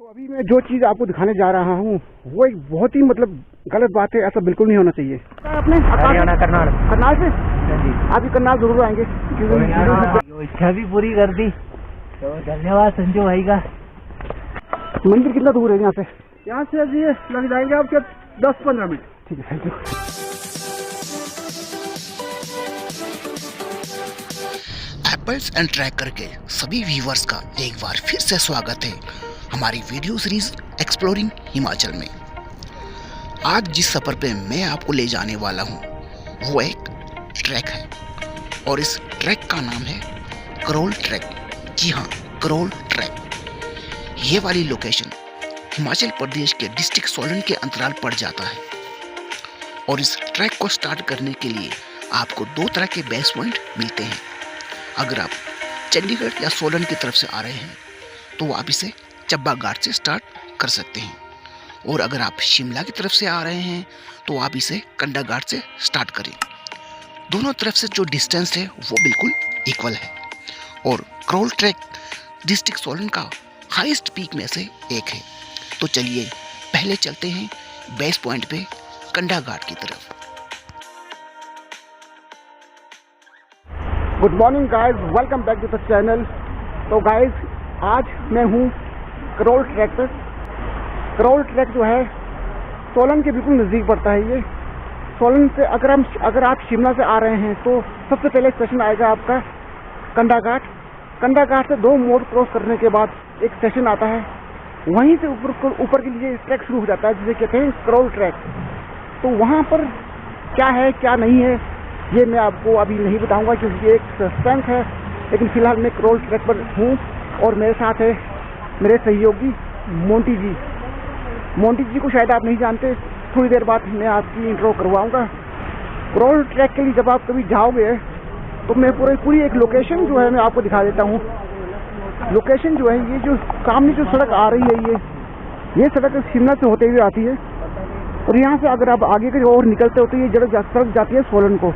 तो अभी मैं जो चीज़ आपको दिखाने जा रहा हूँ वो एक बहुत ही गलत बात है। ऐसा बिल्कुल नहीं होना चाहिए। आपने हरियाणा करनाल से आप करनाल जरूर आएंगे। इच्छा भी पूरी कर दी, तो धन्यवाद संजू भाई का। मंदिर कितना दूर है यहाँ से? यहाँ से अभी लग जाएंगे आपके 10-15 मिनट। ठीक है, thank you. Apples and tracker के सभी व्यूवर्स का एक बार फिर से स्वागत है हमारी वीडियो सीरीज एक्सप्लोरिंग हिमाचल में। आज जिस सफ़र पे मैं आपको ले जाने वाला हूँ वो एक ट्रैक है और इस ट्रैक का नाम है करोल ट्रैक। जी हाँ, करोल ट्रैक। ये वाली लोकेशन हिमाचल प्रदेश के डिस्ट्रिक्ट सोलन के अंतराल पड़ जाता है और इस ट्रैक को स्टार्ट करने के लिए आपको दो तरह के बेस पॉइंट मिलते हैं। अगर आप चंडीगढ़ या सोलन की तरफ से आ रहे हैं तो आप इसे चब्बा घाट से स्टार्ट कर सकते हैं, और अगर आप शिमला की तरफ से आ रहे हैं तो आप इसे कंडा घाट से स्टार्ट करें। दोनों तरफ से जो डिस्टेंस है वो बिल्कुल इक्वल है और करोल ट्रैक डिस्ट्रिक्ट सोलन का हाईएस्ट पीक में से एक है। तो चलिए पहले चलते हैं बेस पॉइंट पे कंडा घाट की तरफ। Good morning guys, welcome back to the channel. तो गाइस आज मैं हूँ करोल ट्रैक पर। करोल ट्रैक जो है सोलन के बिल्कुल नज़दीक पड़ता है। ये सोलन से अगर आप शिमला से आ रहे हैं तो सबसे पहले स्टेशन आएगा आपका कंडा घाट। कंडा घाट से 2 मोड़ क्रॉस करने के बाद एक स्टेशन आता है, वहीं से ऊपर के लिए ट्रैक शुरू हो जाता है जिसे कहते हैं करोल ट्रैक। तो वहाँ पर क्या है क्या नहीं है ये मैं आपको अभी नहीं बताऊंगा क्योंकि ये एक सस्पेंस है। लेकिन फिलहाल मैं करोल ट्रैक पर हूँ और मेरे साथ है मेरे सहयोगी मोंटी जी। मोंटी जी को शायद आप नहीं जानते, थोड़ी देर बाद मैं आपकी इंट्रो करवाऊंगा। करोल ट्रैक के लिए जब आप कभी जाओगे तो मैं पूरी एक लोकेशन जो है मैं आपको दिखा देता हूँ। लोकेशन जो है ये जो सामने जो सड़क आ रही है ये सड़क शिमला से होते हुए आती है और यहाँ से अगर आप आगे की ओर निकलते हो तो ये सड़क जाती है सोलन को।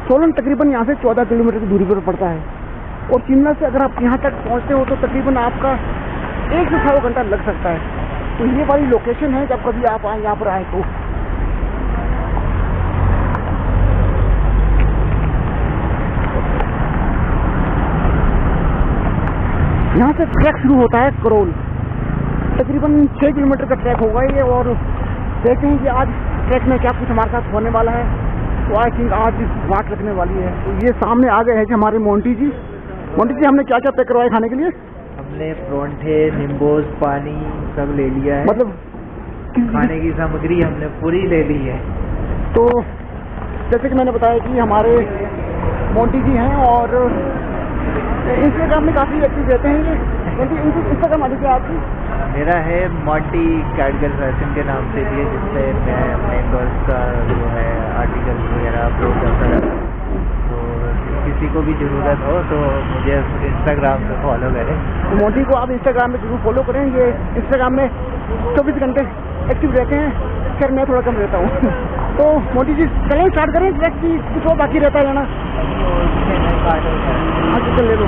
सोलन तकरीबन यहाँ से 14 किलोमीटर की दूरी पर पड़ता है और शिमला से अगर आप यहाँ तक पहुँचते हो तो तकरीबन आपका 1 से 2 घंटा लग सकता है। तो ये वाली लोकेशन है जब कभी आप यहाँ पर आए तो। यहाँ से ट्रैक शुरू होता है करोल। तकरीबन 6 किलोमीटर का ट्रैक होगा ये और देखते हैं कि आज ट्रैक में क्या कुछ हमारे साथ होने वाला है। तो आई थिंक आज वाट लगने वाली है। तो ये सामने आ गए हैं कि हमारे मोंटी जी। मोंटी जी, हमने क्या क्या पैक करवाया खाने के लिए? हमने परोंठे, नींबूस, पानी सब ले लिया है। खाने की सामग्री हमने पूरी ले ली है। तो जैसे कि मैंने बताया कि हमारे मोंटी जी हैं और इंस्टाग्राम में काफ़ी एक्टिव रहते हैं। ये इंस्टाग्राम आदि क्या आपकी? मेरा है मोंटी कैटगर्ल फैशन के नाम से भी है, जिससे मैं अपने गर्ल्स का जो है आर्टिकल वगैरह अपलोड करता रहता हूँ। तो किसी को भी ज़रूरत हो तो मुझे इंस्टाग्राम पे फॉलो करें। तो मोंटी को आप इंस्टाग्राम में जरूर फॉलो करें। ये इंस्टाग्राम में 24 घंटे एक्टिव रहते हैं। खैर मैं थोड़ा कम रहता हूँ। तो मोंटी जी चलें स्टार्ट करें ट्रैक की, कुछ और बाकी रहता है ना? हाँ चल ले लो।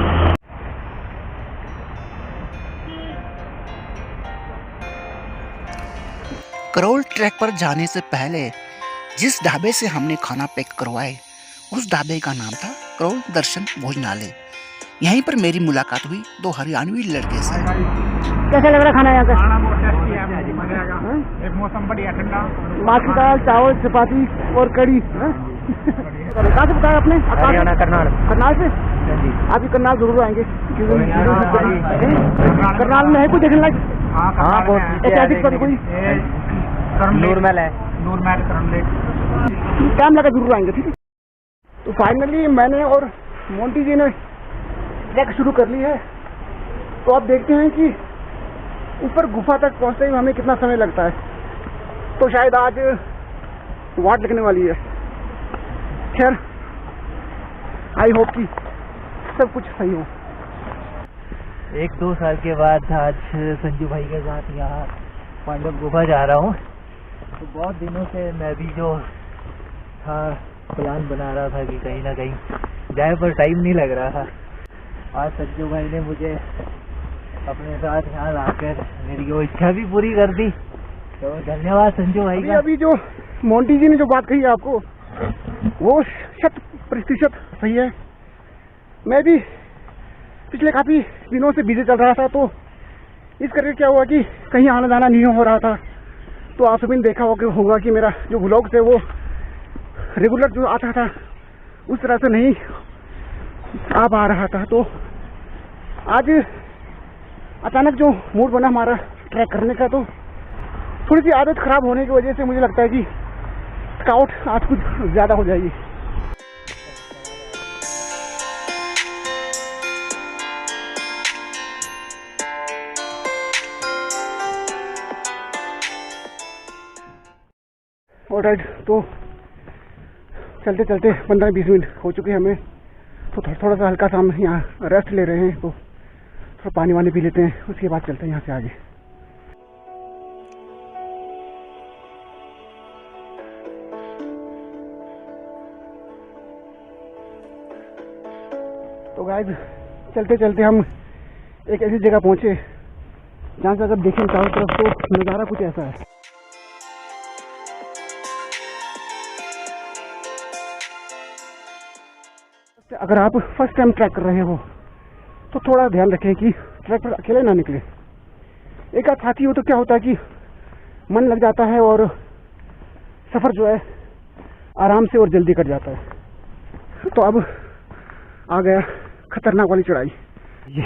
करोल ट्रैक पर जाने से पहले जिस ढाबे से हमने खाना पैक करवाए उस ढाबे का नाम था करोल दर्शन भोजनालय। यहीं पर मेरी मुलाकात हुई 2 हरियाणवी लड़के से। कैसा लग रहा खाना यहाँ का? खाना बहुत टेस्टी है, एक मौसम बढ़िया ठंडा, माछ की दाल, चावल, चपाती और कड़ी। कहाँ से बताया आपने? हरियाणा करनाल से? आप करनाल जरूर आएंगे। करनाल में है कुछ देखने लायक? हाँ, बहुत ऐतिहासिक पर कोई नूरमहल है। नूरमहल करण लेक। टाइम लगा जरूर आएंगे। ठीक है। तो फाइनली मैंने और मोंटी जी ने ट्रैक शुरू कर ली है। तो अब देखते हैं कि ऊपर गुफा तक पहुंचते ही हमें कितना समय लगता है। तो शायद आज वाट लगने वाली है। खैर आई होप कि सब कुछ सही हो। 1-2 साल के बाद आज संजू भाई के साथ यहाँ पांडव गुफा जा रहा हूँ। तो बहुत दिनों से मैं भी जो था प्लान बना रहा था कि कहीं ना कहीं जाए, पर टाइम नहीं लग रहा था। आज संजू भाई ने मुझे अपने साथ यहाँ लाकर मेरी वो इच्छा भी पूरी कर दी। तो धन्यवाद संजू भाई का। अभी जो मोंटी जी ने जो बात कही आपको वो 100% सही है। मैं भी पिछले काफ़ी दिनों से बिजी चल रहा था, तो इस करके क्या हुआ कि कहीं आना जाना नहीं हो रहा था। तो आप सभी ने देखा होगा कि मेरा जो व्लॉग है वो रेगुलर जो आता था उस तरह से नहीं आ पा रहा था। तो आज अचानक जो मूड बना हमारा ट्रैक करने का, तो थोड़ी सी आदत खराब होने की वजह से मुझे लगता है कि थकावट आज कुछ ज़्यादा हो जाएगी। ऑलराइट, तो चलते चलते 15-20 मिनट हो चुके हैं हमें। तो थोड़ा सा हल्का सा हम यहाँ रेस्ट ले रहे हैं, तो थोड़ा पानी वानी पी लेते हैं, उसके बाद चलते हैं यहाँ से आगे। तो गाइस चलते चलते हम एक ऐसी जगह पहुँचे जहाँ से अगर देखें चारों तरफ तो नज़ारा कुछ ऐसा है। अगर आप फर्स्ट टाइम ट्रैक कर रहे हो तो थोड़ा ध्यान रखें कि ट्रैक पर अकेले ना निकले। एक आध साथी हो तो क्या होता है कि मन लग जाता है और सफ़र जो है आराम से और जल्दी कट जाता है। तो अब आ गया खतरनाक वाली चढ़ाई। ये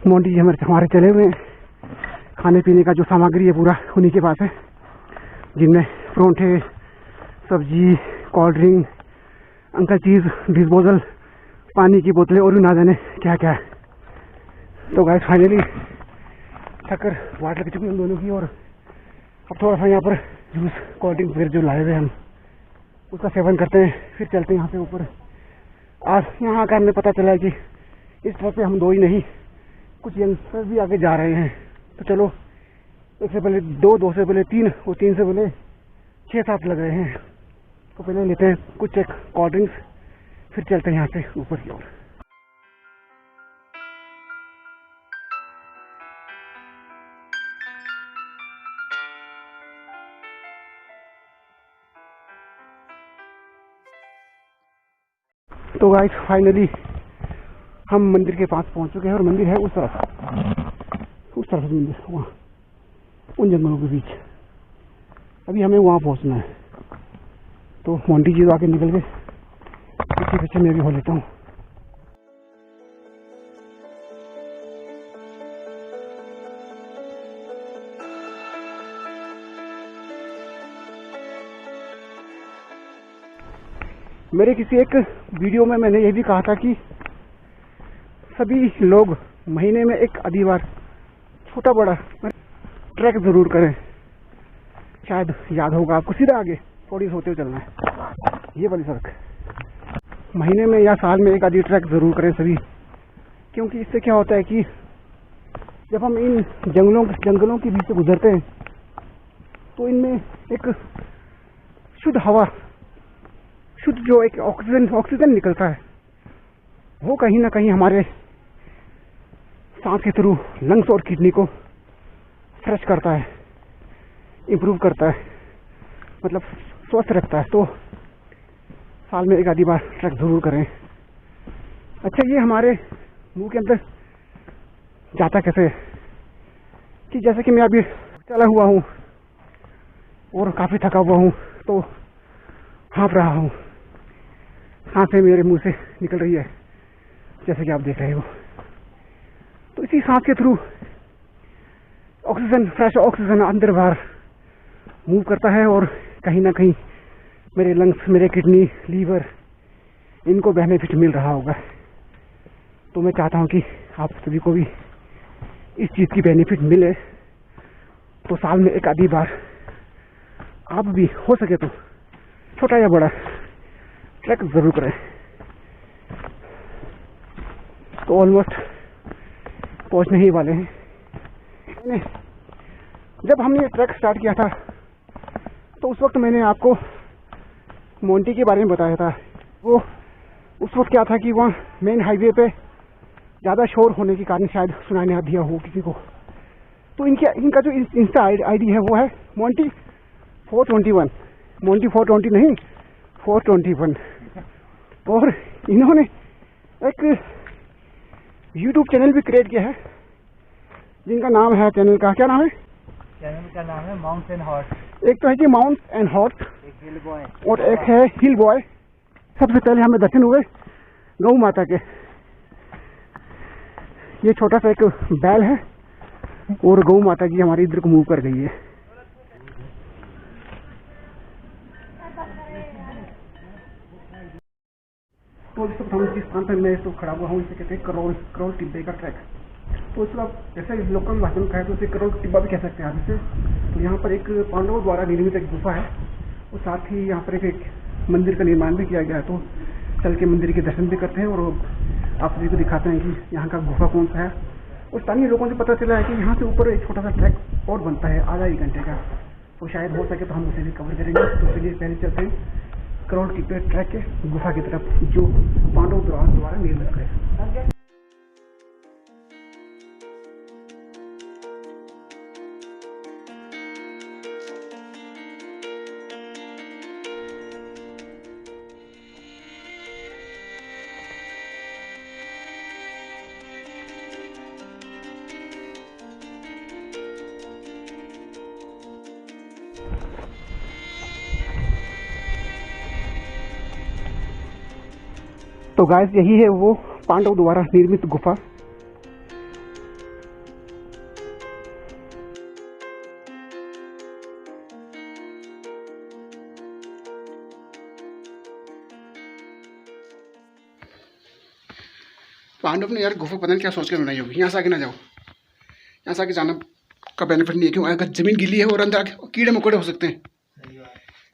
मोंटी जी हमारे चले हुए हैं। खाने पीने का जो सामग्री है पूरा उन्हीं के पास है, जिनमें परोंठे, सब्जी, कोल्ड ड्रिंक, अंकल चीज़, डिस्पोजल, पानी की बोतलें और भी ना जाने क्या क्या है। तो गाइस फाइनली थकर वाट लग चुकी है हम दोनों की, और अब थोड़ा सा यहाँ पर जूस, कोल्ड ड्रिंक फिर जो लाए हुए हम उसका सेवन करते हैं, फिर चलते हैं यहाँ से ऊपर। आज यहाँ आकर हमें पता चला है कि इस ट्रैक पे हम दो ही नहीं, कुछ यंगस्टर भी आगे जा रहे हैं। तो चलो, एक से पहले दो से पहले तीन और तीन से पहले 6-7 लग रहे हैं। तो पहले लेते हैं कुछ एक कोल्ड ड्रिंक्स, फिर चलते हैं यहाँ से ऊपर की ओर। तो गाइस फाइनली हम मंदिर के पास पहुंच चुके हैं, और मंदिर है उस तरफ मंदिर, वहाँ उन जंगलों के बीच। अभी हमें वहाँ पहुंचना है। तो मोंटी जी तो आके निकल गए, पीछे पीछे मैं भी हो लेता हूँ। मेरे किसी एक वीडियो में मैंने ये भी कहा था कि सभी लोग महीने में एक आधी बार छोटा बड़ा ट्रैक ज़रूर करें। शायद याद होगा आपको, सीधा आगे थोड़ी होते हुए चलना है, ये वाली सड़क। महीने में या साल में एक आधी ट्रैक ज़रूर करें सभी, क्योंकि इससे क्या होता है कि जब हम इन जंगलों के बीच से गुजरते हैं तो इनमें एक शुद्ध हवा, शुद्ध जो एक ऑक्सीजन निकलता है, वो कहीं ना कहीं हमारे सांस के थ्रू लंग्स और किडनी को फ्रेश करता है, इम्प्रूव करता है, मतलब स्वस्थ रखता है। तो साल में एक आधी बार ट्रैक ज़रूर करें। अच्छा, ये हमारे मुंह के अंदर जाता कैसे है कि जैसे कि मैं अभी चला हुआ हूँ और काफ़ी थका हुआ हूँ, तो हाँफ रहा हूँ, सांसें मेरे मुंह से निकल रही है जैसे कि आप देख रहे हो। तो इसी सांस के थ्रू ऑक्सीजन, फ्रेश ऑक्सीजन अंदर बाहर मूव करता है, और कहीं ना कहीं मेरे लंग्स, मेरे किडनी, लीवर, इनको बेनिफिट मिल रहा होगा। तो मैं चाहता हूँ कि आप सभी को भी इस चीज़ की बेनिफिट मिले। तो साल में एक आधी बार आप भी हो सके तो छोटा या बड़ा ट्रैक ज़रूर करें। तो ऑलमोस्ट पहुंचने ही वाले हैं। जब हमने ये ट्रैक स्टार्ट किया था तो उस वक्त मैंने आपको मोंटी के बारे में बताया था। वो उस वक्त क्या था कि वहाँ मेन हाईवे पे ज़्यादा शोर होने के कारण शायद सुनाई ना दिया हो किसी को। तो इनका जो इंस्टा आईडी है वो है Monty421, Monty420 नहीं, 421। और इन्होंने एक यूट्यूब चैनल भी क्रिएट किया है जिनका नाम है, चैनल का क्या नाम है? चैनल का नाम है माउंट एंड हॉर्स। एक तो है कि माउंट एंड हॉर्स, एक हिल बॉय और एक है हिल बॉय। सबसे पहले हमें दर्शन हुए गौ माता के। ये छोटा सा एक बैल है और गौ माता जी हमारी इधर को मूव कर गई है। तो इस वक्त हम जिस स्थान पर मैं तो खड़ा हुआ हूँ इसे कहते हैं करोल टिब्बे का ट्रैक। तो इस वक्त जैसे लोकल भाषा में कहे तो इसे करोल टिब्बा भी कह सकते हैं आदि से। तो यहाँ पर एक पांडवों द्वारा निर्मित एक गुफा है और साथ ही यहाँ पर एक मंदिर का निर्माण भी किया गया है। तो चल के मंदिर के दर्शन भी करते हैं और आप सभी को दिखाते हैं कि यहाँ का गुफा कौन सा है। और स्थानीय लोगों से पता चला है कि यहाँ से ऊपर एक छोटा सा ट्रैक और बनता है आधा 1 घंटे का। तो शायद हो सके तो हम उसे भी कवर करेंगे। तो चलिए पहले चलते हैं करोल टिब्बे ट्रैक के गुफा की तरफ जो पांडव द्वारा निर्मित है। तो गाइस यही है वो पांडव द्वारा निर्मित गुफा। पांडव ने यार गुफा पता नहीं क्या सोच के बनाई होगी। यहाँ से आगे ना जाओ, यहाँ से आगे जाना का बेनिफिट नहीं है क्यों, अगर जमीन गीली है और अंदर आके कीड़े मकोड़े हो सकते हैं,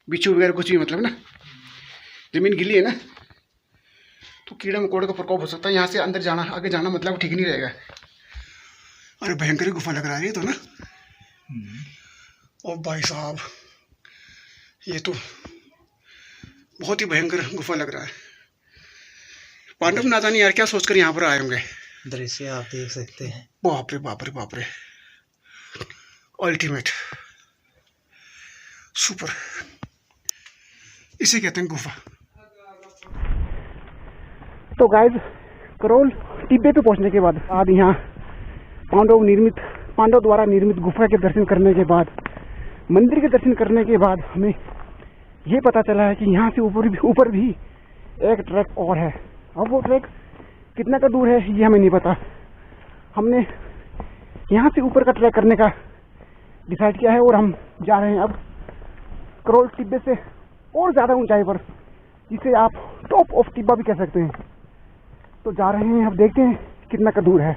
बिच्छू वगैरह कुछ भी, मतलब ना जमीन गीली है ना तो कीड़े मकोड़े का प्रकोप हो सकता है। यहाँ से अंदर जाना, आगे जाना मतलब ठीक नहीं रहेगा। अरे भयंकर गुफा लग रहा है ये तो ना। ओ भाई साहब ये तो बहुत ही भयंकर गुफा लग रहा है। पांडव ना जाने यार क्या सोचकर यहाँ पर आए होंगे। दृश्य आप देख सकते हैं। बाप रे बाप रे बाप रे, अल्टीमेट सुपर, इसे कहते हैं गुफा। तो गाइस करोल टिब्बे पे पहुंचने के बाद यहाँ पांडव द्वारा निर्मित गुफा के दर्शन करने के बाद, मंदिर के दर्शन करने के बाद हमें ये पता चला है कि यहाँ से ऊपर भी एक ट्रैक और है। अब वो ट्रैक कितना का दूर है ये हमें नहीं पता। हमने यहाँ से ऊपर का ट्रैक करने का डिसाइड किया है और हम जा रहे हैं अब करोल टिब्बे से और ज़्यादा ऊंचाई पर, जिसे आप टॉप ऑफ टिब्बा भी कह सकते हैं। तो जा रहे हैं, अब देखते हैं कितना का दूर है।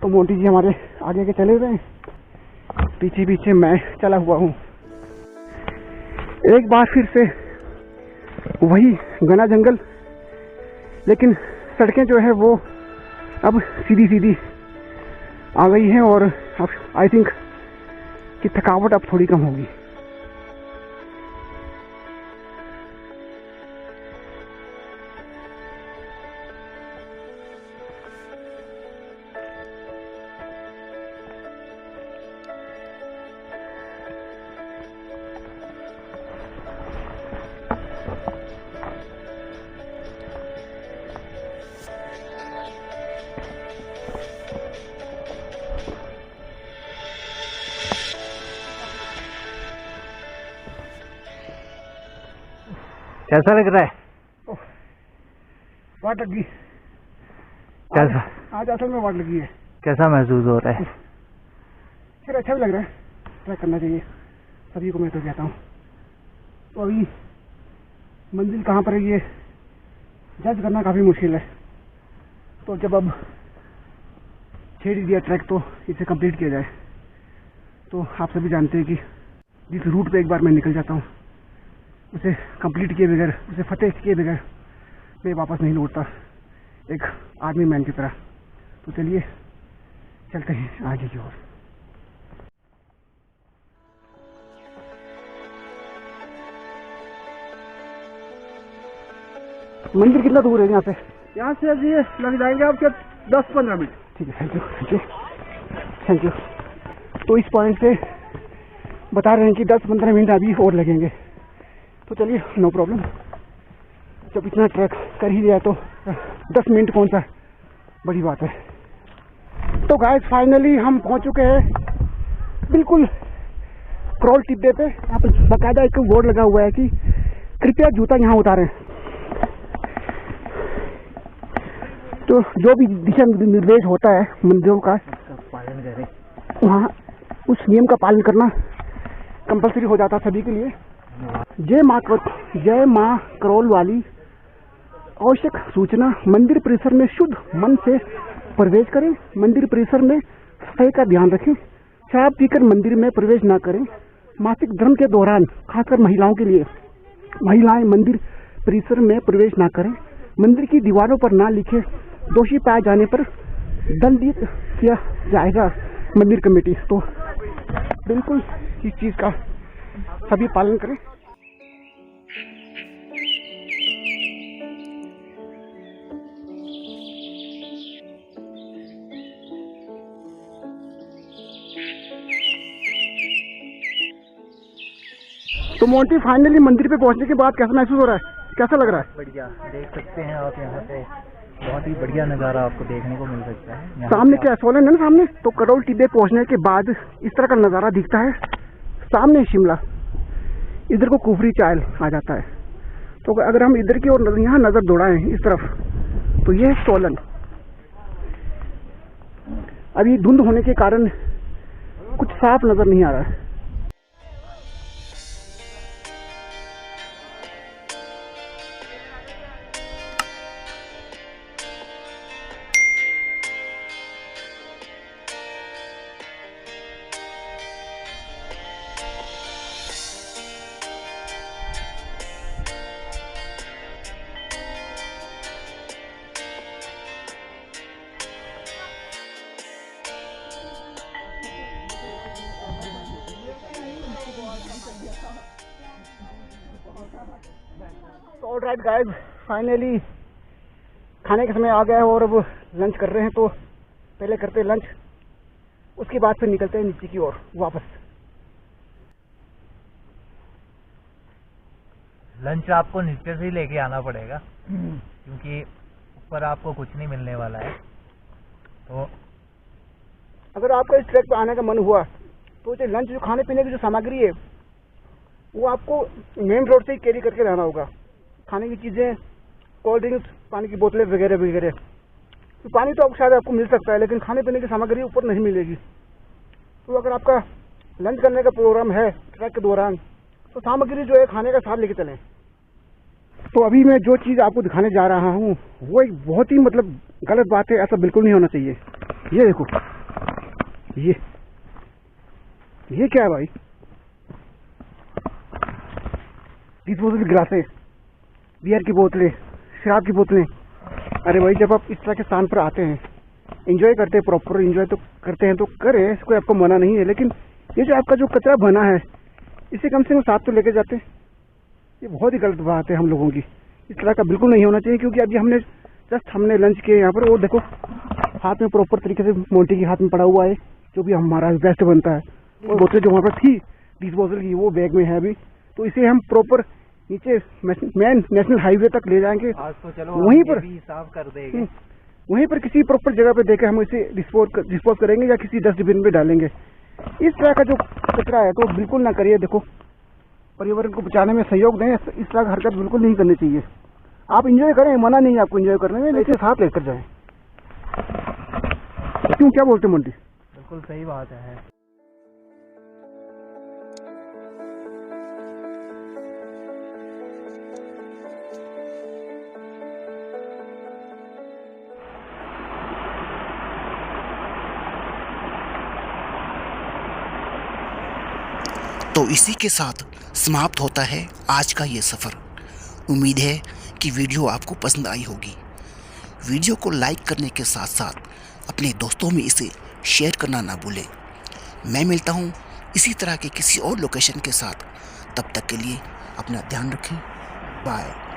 तो मोंटी जी हमारे आगे के चले हुए हैं, पीछे पीछे मैं चला हुआ हूँ। एक बार फिर से वही घना जंगल, लेकिन सड़कें जो है वो अब सीधी सीधी आ गई हैं और अब आई थिंक कि थकावट अब थोड़ी कम होगी। कैसा लग रहा है? वाट लगी। कैसा? आज असल में वाट लगी है। कैसा महसूस हो रहा है? फिर अच्छा भी लग रहा है, ट्राई करना चाहिए सभी को, मैं तो कहता हूँ। तो अभी मंजिल कहाँ पर है ये जज करना काफ़ी मुश्किल है। तो जब अब छेड़ दिया ट्रैक तो इसे कंप्लीट किया जाए। तो आप सभी जानते हैं कि जिस रूट पे एक बार मैं निकल जाता हूँ उसे कंप्लीट किए बगैर, उसे फतेह किए बगैर मैं वापस नहीं लौटता, एक आर्मी मैन की तरह। तो चलिए चलते हैं आगे की ओर। मंदिर कितना दूर है यहाँ से? यहाँ से अभी लग जाएंगे आपके 10-15 मिनट। ठीक है, thank you thank you thank you. तो इस पॉइंट से बता रहे हैं कि 10-15 मिनट अभी और लगेंगे, तो चलिए नो प्रॉब्लम। जब इतना ट्रैक कर ही लिया तो 10 मिनट कौन सा बड़ी बात है। तो गाइस फाइनली हम पहुंच चुके हैं बिल्कुल क्रॉल टिब्बे पे। यहाँ पर बाकायदा एक बोर्ड लगा हुआ है कि कृपया जूता यहाँ उतारें। तो जो भी दिशा निर्देश होता है मंदिरों का पालन करें, वहाँ उस नियम का पालन करना कंपलसरी हो जाता सभी के लिए। जय माँ करोल वाली आवश्यक सूचना, मंदिर परिसर में शुद्ध मन से प्रवेश करें। मंदिर परिसर में सफाई का ध्यान रखें। शराब पीकर मंदिर में प्रवेश ना करें। मासिक धर्म के दौरान खासकर महिलाओं के लिए, महिलाएं मंदिर परिसर में प्रवेश ना करें। मंदिर की दीवारों पर ना लिखे। दोषी पाए जाने पर दंडित किया जाएगा मंदिर कमेटी। तो बिल्कुल इस चीज का सभी पालन करें। तो मोंटी फाइनली मंदिर पे पहुंचने के बाद कैसा महसूस हो रहा है, कैसा लग रहा है? बढ़िया, देख सकते हैं आप यहाँ पे बहुत ही बढ़िया नज़ारा आपको देखने को मिल सकता है। सामने क्या सोलन है ना सामने, तो करोल टिब्बे पहुंचने के बाद इस तरह का नज़ारा दिखता है। सामने शिमला, इधर को कुफरी चायल आ जाता है। तो अगर हम इधर की ओर यहाँ नज़र दौड़ाएं इस तरफ, तो ये है सोलन। अभी धुंध होने के कारण कुछ साफ नज़र नहीं आ रहा है। तो ऑलराइट गाइस, फाइनली खाने का समय आ गया है और अब लंच कर रहे हैं। तो पहले करते हैं लंच, उसके बाद फिर निकलते हैं नीचे की ओर वापस। लंच आपको नीचे से ही लेके आना पड़ेगा क्योंकि ऊपर आपको कुछ नहीं मिलने वाला है। तो अगर आपका इस ट्रैक पे आने का मन हुआ तो जो लंच, जो खाने पीने की जो सामग्री है, वो आपको मेन रोड से ही कैरी करके लाना होगा। खाने की चीज़ें, कोल्ड ड्रिंक्स, पानी की बोतलें वगैरह वगैरह। तो पानी तो शायद आपको मिल सकता है, लेकिन खाने पीने की सामग्री ऊपर नहीं मिलेगी। तो अगर आपका लंच करने का प्रोग्राम है ट्रैक के दौरान, तो सामग्री जो है खाने का साथ लेके चलें। तो अभी मैं जो चीज़ आपको दिखाने जा रहा हूँ वो एक बहुत ही मतलब गलत बात है, ऐसा बिल्कुल नहीं होना चाहिए। ये देखो, ये क्या है भाई? डिस्पोजेबल गिलासें, बियर की बोतलें, शराब की बोतलें। अरे भाई, जब आप इस तरह के स्थान पर आते हैं, एंजॉय करते हैं, प्रॉपर एंजॉय तो करते हैं तो करें, इसको आपको मना नहीं है। लेकिन ये जो आपका जो कचरा बना है, इसे कम से कम साथ तो लेके जाते हैं। ये बहुत ही गलत बात है हम लोगों की। इस तरह का बिल्कुल नहीं होना चाहिए, क्योंकि अभी हमने लंच किया यहाँ पर। और देखो हाथ में प्रॉपर तरीके से मोंटी के हाथ में पड़ा हुआ है जो भी हमारा बेस्ट बनता है। और बोतलें जो वहाँ पर थी डिस्पोजल की, वो बैग में है अभी। तो इसे हम प्रॉपर नीचे मेन नेशनल हाईवे तक ले जाएंगे। आज तो चलो वहीं पर भी साफ कर देंगे। वहीं पर किसी प्रॉपर जगह पे देकर हम इसे डिस्पोज करेंगे या किसी डस्टबिन में डालेंगे। इस तरह का जो कचरा है तो बिल्कुल ना करिए। देखो, पर्यावरण को बचाने में सहयोग दें, इस तरह की हरकत बिल्कुल नहीं करनी चाहिए। आप एंजॉय करें, मना नहीं है आपको एंजॉय करने में, लेकिन साथ लेकर जाएं। क्यों, क्या बोलते मोंटी? बिल्कुल सही बात है। तो इसी के साथ समाप्त होता है आज का ये सफ़र। उम्मीद है कि वीडियो आपको पसंद आई होगी। वीडियो को लाइक करने के साथ साथ अपने दोस्तों में इसे शेयर करना ना भूलें। मैं मिलता हूँ इसी तरह के किसी और लोकेशन के साथ। तब तक के लिए अपना ध्यान रखें। बाय।